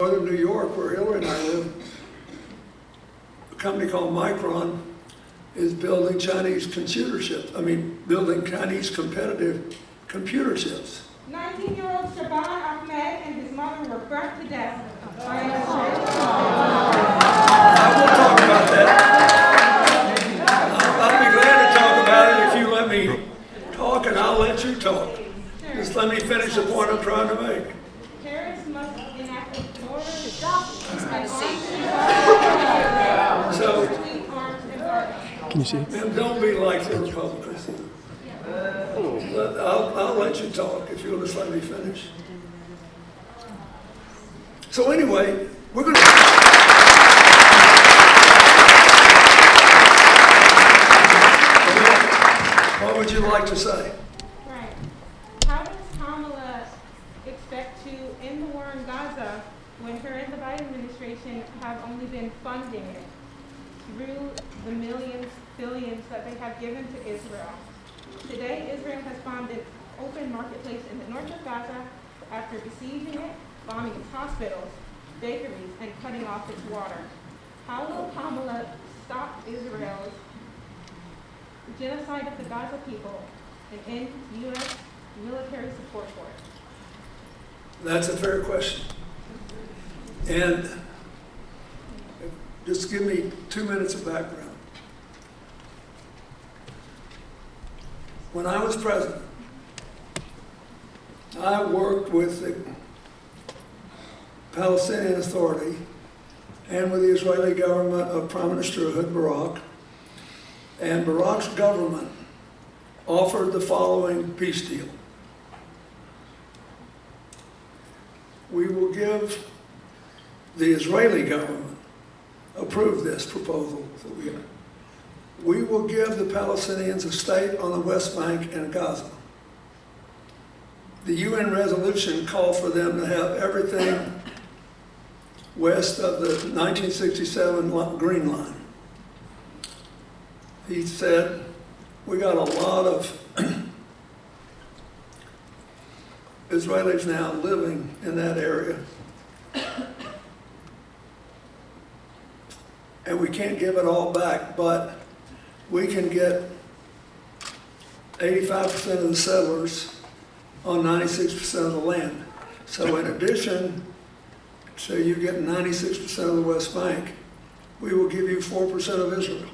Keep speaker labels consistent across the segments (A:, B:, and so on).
A: Northern New York, where Hillary and I live, a company called Micron is building Chinese computer chips. Building Chinese competitive computer chips.
B: 19-year-old Shaban Ahmed and his mother were burnt to death.
A: I will talk about that. I'll be glad to talk about it if you let me talk, and I'll let you talk. Just let me finish the point I'm trying to make.
B: Terrorists must enact a order to
A: So,
B: between arms and arms.
C: Can you see?
A: and don't be like the Republicans. I'll let you talk if you'll just let me finish. So anyway, we're going to... What would you like to say?
B: Right. How does Kamala expect to end the war in Gaza when her and the Biden administration have only been funding it through the millions, billions that they have given to Israel? Today, Israel has found an open marketplace in the north of Gaza after besieging it, bombing its hospitals, bakeries, and cutting off its water. How will Kamala stop Israel's genocide of the Gaza people and end U.S. military support for it?
A: That's a fair question. And just give me 2 minutes of background. When I was president, I worked with the Palestinian Authority and with the Israeli government of Prime Minister Ehud Barak, and Barak's government offered the following peace deal. We will give the Israeli government, approve this proposal that we have. We will give the Palestinians a state on the West Bank and Gaza. The UN resolution called for them to have everything west of the 1967 Green Line. He said, we got a lot of Israelis now living in that area, and we can't give it all back, but we can get 85% of the settlers on 96% of the land. So in addition to you getting 96% of the West Bank, we will give you 4% of Israel.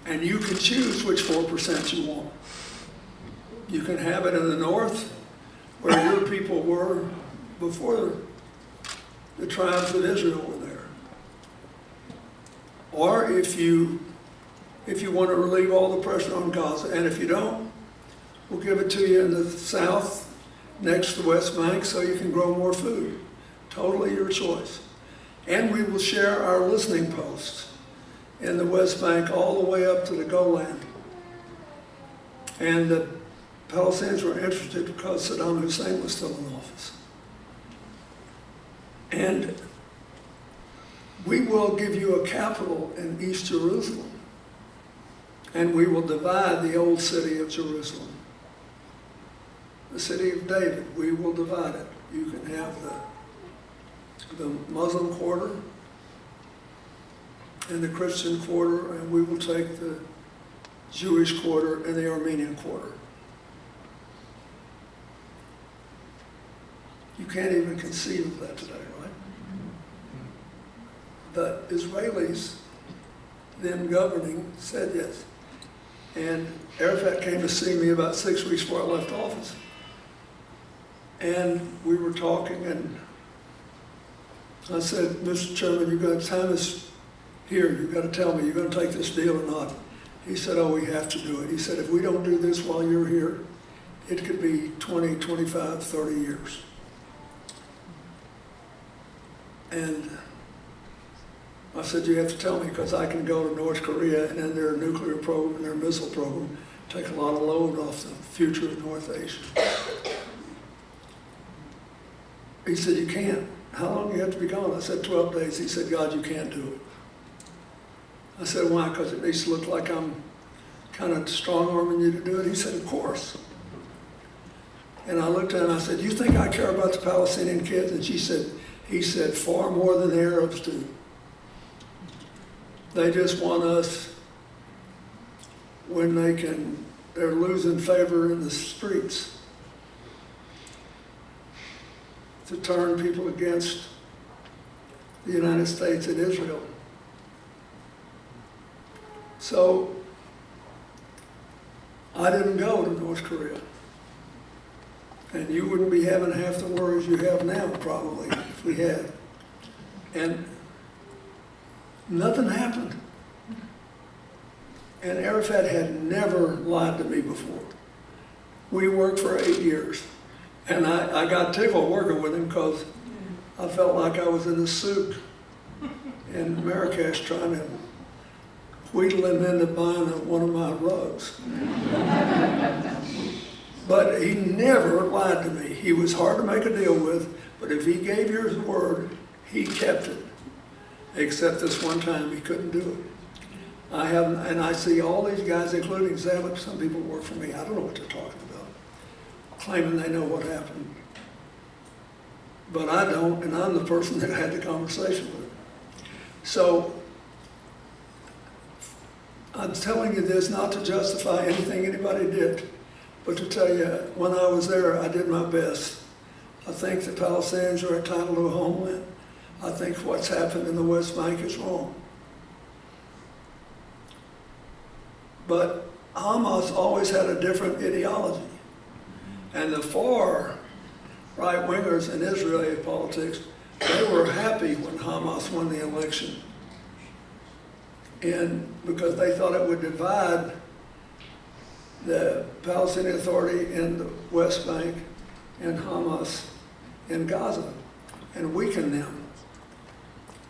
A: And you can choose which 4% you want. You can have it in the north, where your people were before the tribes of Israel were there. Or if you want to relieve all the pressure on Gaza, and if you don't, we'll give it to you in the south, next to the West Bank, so you can grow more food. Totally your choice. And we will share our listening posts in the West Bank all the way up to the Golan. And the Palestinians were interested because Saddam Hussein was still in office. And we will give you a capital in East Jerusalem, and we will divide the old city of Jerusalem. The city of David, we will divide it. You can have the Muslim quarter and the Christian quarter, and we will take the Jewish quarter and the Armenian quarter. You can't even conceive of that today, right? The Israelis, then governing, said yes. And Arafat came to see me about 6 weeks before I left office. And we were talking, and I said, Mr. Chairman, time is here. You've got to tell me, you're going to take this deal or not. He said, oh, we have to do it. He said, if we don't do this while you're here, it could be 20, 25, 30 years. And I said, you have to tell me, because I can go to North Korea and end their nuclear program and their missile program, take a lot of load off the future of North Asia. He said, you can't. How long do you have to be gone? I said, 12 days. He said, God, you can't do it. I said, why? Because it makes it look like I'm kind of strong-arming you to do it. He said, of course. And I looked at her and I said, "You think I care about the Palestinian kids?" And he said, "Far more than the Arabs do. They just want us when they're losing favor in the streets to turn people against the United States and Israel." So I didn't go to North Korea. And you wouldn't be having half the worries you have now, probably, if we had. And nothing happened. And Arafat had never lied to me before. We worked for 8 years. And I got tickled working with him because I felt like I was in the souk in Marrakesh trying to wheedle him into buying one of my rugs. But he never lied to me. He was hard to make a deal with, but if he gave you his word, he kept it. Except this one time, he couldn't do it. And I see all these guys, including Zalek, some people work for me, I don't know what they're talking about, claiming they know what happened. But I don't, and I'm the person that had the conversation with him. So, I'm telling you this not to justify anything anybody did, but to tell you, when I was there, I did my best. I think the Palestinians are entitled to a homeland. I think what's happened in the West Bank is wrong. But Hamas always had a different ideology. And the far right-wingers in Israeli politics, they were happy when Hamas won the election. And because they thought it would divide the Palestinian Authority in the West Bank and Hamas in Gaza and weaken them.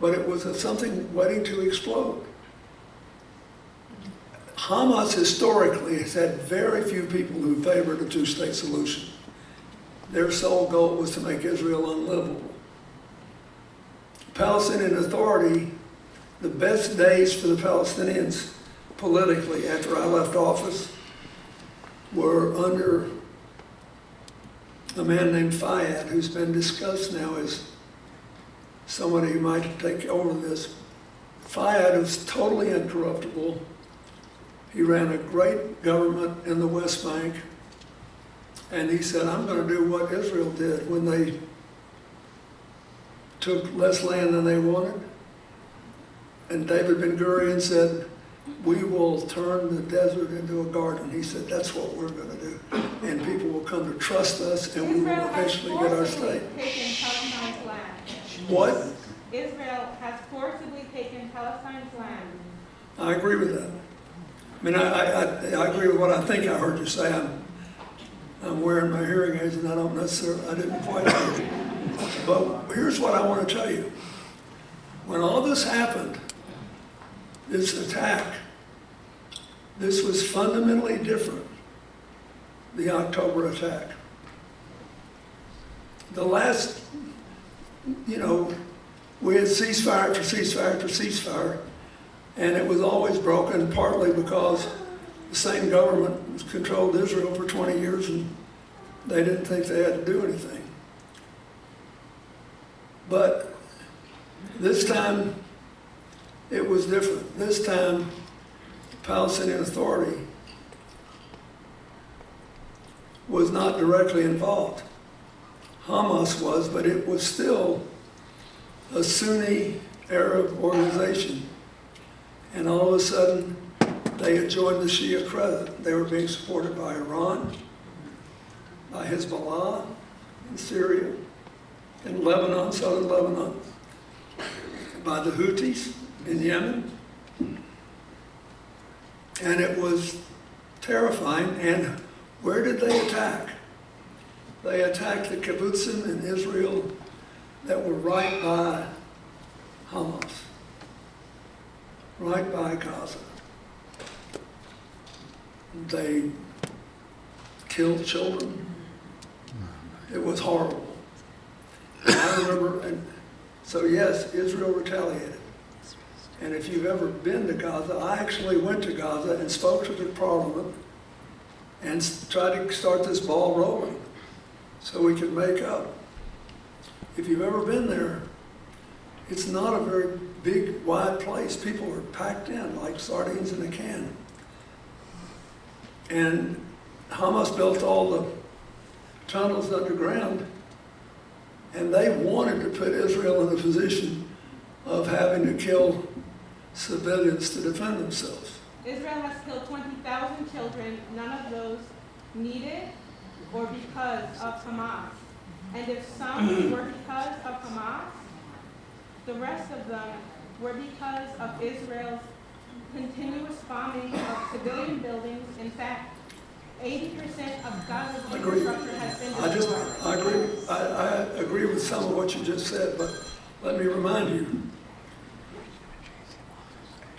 A: But it was something waiting to explode. Hamas historically has had very few people who favored a two-state solution. Their sole goal was to make Israel unlivable. Palestinian Authority, the best days for the Palestinians politically after I left office were under a man named Fayyad, who's been discussed now as somebody who might take over this. Fayyad was totally incorruptible. He ran a great government in the West Bank, and he said, "I'm going to do what Israel did when they took less land than they wanted." And David Ben-Gurion said, "We will turn the desert into a garden." He said, "That's what we're going to do. And people will come to trust us, and we will eventually get our state." What?
B: Israel has forcibly taken Palestine's land.
A: I agree with that. I mean, I agree with what I think I heard you say. I'm wearing my hearing aids, and I didn't quite hear it. But here's what I want to tell you. When all this happened, this attack, this was fundamentally different, the October attack. The last, we had ceasefire after ceasefire after ceasefire, and it was always broken partly because the same government controlled Israel for 20 years and they didn't think they had to do anything. But this time, it was different. This time, the Palestinian Authority was not directly involved. Hamas was, but it was still a Sunni Arab organization. And all of a sudden, they had joined the Shia crescent. They were being supported by Iran, by Hezbollah in Syria, in Lebanon, southern Lebanon, by the Houthis in Yemen. And it was terrifying. And where did they attack? They attacked the kibbutzim in Israel that were right by Hamas, right by Gaza. They killed children. It was horrible. And I remember, and so yes, Israel retaliated. And if you've ever been to Gaza, I actually went to Gaza and spoke to the parliament and tried to start this ball rolling. so we could make up. If you've ever been there, it's not a very big, wide place. People are packed in like sardines in a can. And Hamas built all the tunnels underground, and they wanted to put Israel in a position of having to kill civilians to defend themselves.
B: Israel has killed 20,000 children, none of those needed or because of Hamas. And if some were because of Hamas, the rest of them were because of Israel's continuous bombing of civilian buildings. In fact, 80% of Gaza's infrastructure has been destroyed.
A: I agree with some of what you just said, but let me remind you,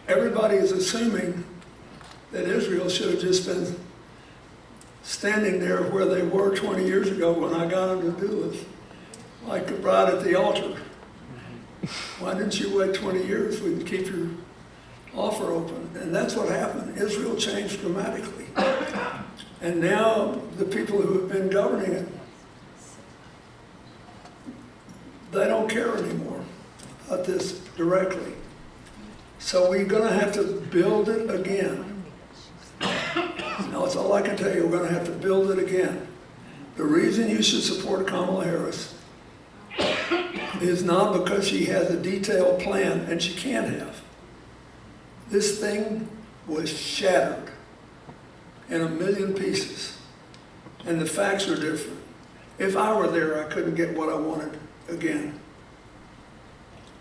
A: everybody is assuming that Israel should have just been standing there where they were 20 years ago when I got them to do it, like the bride at the altar. Why didn't you wait 20 years? We can keep your offer open. And that's what happened. Israel changed dramatically. And now the people who have been governing it, they don't care anymore about this directly. So we're going to have to build it again. Now, that's all I can tell you. We're going to have to build it again. The reason you should support Kamala Harris is not because she has a detailed plan, and she can have. This thing was shattered in a million pieces, and the facts are different. If I were there, I couldn't get what I wanted again.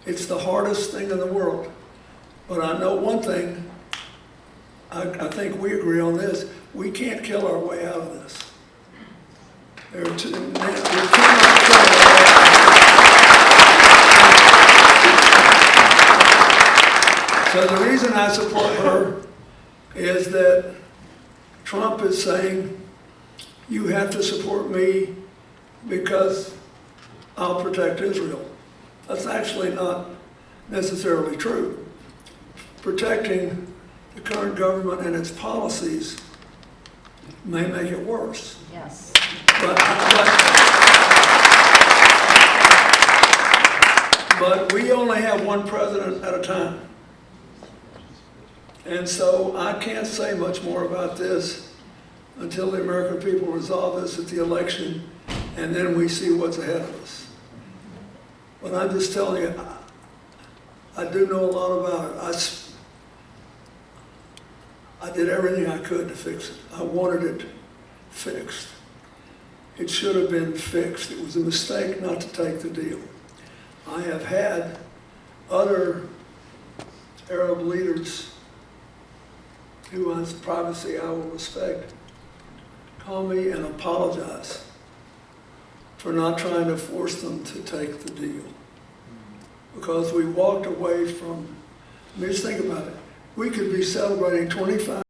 A: It's the hardest thing in the world. But I know one thing, I think we agree on this, we can't kill our way out of this. We cannot kill our way out. So the reason I support her is that Trump is saying, you have to support me because I'll protect Israel. That's actually not necessarily true. Protecting the current government and its policies may make it worse.
C: Yes.
A: But we only have one president at a time. And so I can't say much more about this until the American people resolve this at the election, and then we see what's ahead of us. But I'm just telling you, I do know a lot about it. I did everything I could to fix it. I wanted it fixed. It should have been fixed. It was a mistake not to take the deal. I have had other Arab leaders whose privacy I will respect call me and apologize for not trying to force them to take the deal. Because we walked away from, I mean, just think about it. We could be celebrating 25